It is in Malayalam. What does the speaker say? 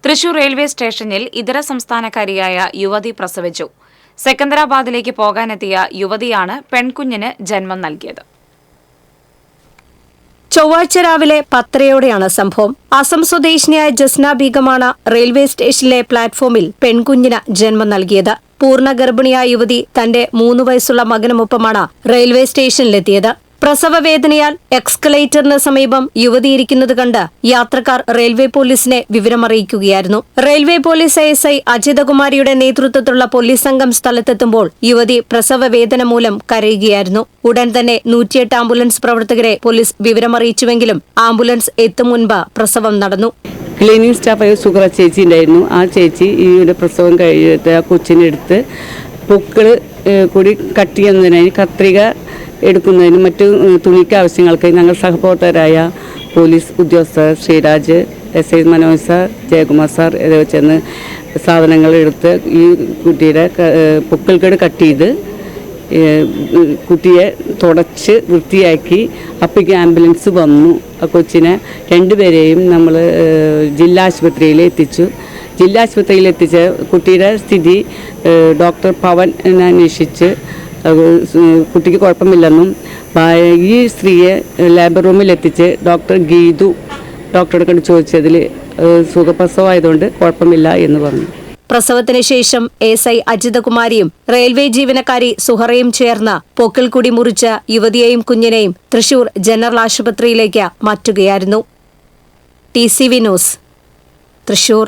തൃശൂർ റെയിൽവേ സ്റ്റേഷനിൽ ഇതര സംസ്ഥാനക്കാരിയായ യുവതി പ്രസവിച്ചു. സെക്കന്ദരാബാദിലേക്ക് പോകാനെത്തിയ യുവതിയാണ് പെൺകുഞ്ഞിന് ജന്മം നൽകിയത്. ചൊവ്വാഴ്ച രാവിലെ 10:30 സംഭവം. അസം സ്വദേശിനിയായ ജസ്ന ബീഗമാണ് റെയിൽവേ സ്റ്റേഷനിലെ പ്ലാറ്റ്ഫോമിൽ പെൺകുഞ്ഞിന് ജന്മം നൽകിയത്. പൂർണ്ണ ഗർഭിണിയായ യുവതി തന്റെ 3 വയസ്സുള്ള മകനുമൊപ്പമാണ് റെയിൽവേ സ്റ്റേഷനിലെത്തിയത്. പ്രസവവേദനയാൽ എക്സ്കലേറ്ററിന് സമീപം യുവതി ഇരിക്കുന്നത് കണ്ട് യാത്രക്കാർ റെയിൽവേ പോലീസിനെ വിവരമറിയിക്കുകയായിരുന്നു. റെയിൽവേ പോലീസ് ASI അജിതകുമാരിയുടെ നേതൃത്വത്തിലുള്ള പോലീസ് സംഘം സ്ഥലത്തെത്തുമ്പോൾ യുവതി പ്രസവവേദന മൂലം കരയുകയായിരുന്നു. ഉടൻ തന്നെ 108 ആംബുലൻസ് പ്രവർത്തകരെ പോലീസ് വിവരമറിയിച്ചുവെങ്കിലും ആംബുലൻസ് എത്തും മുൻപ് പ്രസവം നടന്നു. ക്ലീനിങ് സ്റ്റാഫായ സുഗ്ര ചേച്ചി ഉണ്ടായിരുന്നു. ആ ചേച്ചി ഈ പ്രസവം കഴിഞ്ഞിട്ട് ആ കൊച്ചിനെടുത്ത് പൊക്കിള് കൂടി കട്ട് ചെയ്യുന്നതിനായി കത്രിക എടുക്കുന്നതിനും മറ്റു തുണിക്ക് ആവശ്യങ്ങൾക്ക് ഞങ്ങൾ സഹപ്രവർത്തകരായ പോലീസ് ഉദ്യോഗസ്ഥർ Sreeraj, SI Manoj sir, Jayakumar sir എന്നിവ ചെന്ന് സാധനങ്ങൾ എടുത്ത് ഈ കുട്ടിയുടെ പൊക്കിൾക്കേട് കട്ട് ചെയ്ത് കുട്ടിയെ തുടച്ച് വൃത്തിയാക്കി അപ്പോഴേക്കും ആംബുലൻസ് വന്നു. ആ കൊച്ചിനെ 2 പേരെയും നമ്മൾ ജില്ലാ ആശുപത്രിയിൽ എത്തിച്ചു. ജില്ലാ ആശുപത്രിയിൽ എത്തിച്ച കുട്ടിയുടെ സ്ഥിതി ഡോക്ടർ പവൻ അന്വേഷിച്ച് കുട്ടിക്ക് കുഴപ്പമില്ലെന്നും ഈ സ്ത്രീയെ ലേബർ റൂമിലെത്തിച്ച് ഡോക്ടർ ഗീതു ഡോക്ടറോട് കണ്ട് ചോദിച്ചതിൽ സുഖപ്രസവമായതുകൊണ്ട് കുഴപ്പമില്ല എന്ന് പറഞ്ഞു. പ്രസവത്തിന് ശേഷം ASI അജിതകുമാരിയും റെയിൽവേ ജീവനക്കാരി സുഹറയും ചേർന്ന് പൊക്കിൾക്കുടി മുറിച്ച് യുവതിയെയും കുഞ്ഞിനെയും തൃശൂർ ജനറൽ ആശുപത്രിയിലേക്ക് മാറ്റുകയായിരുന്നു. TCV news, Thrissur.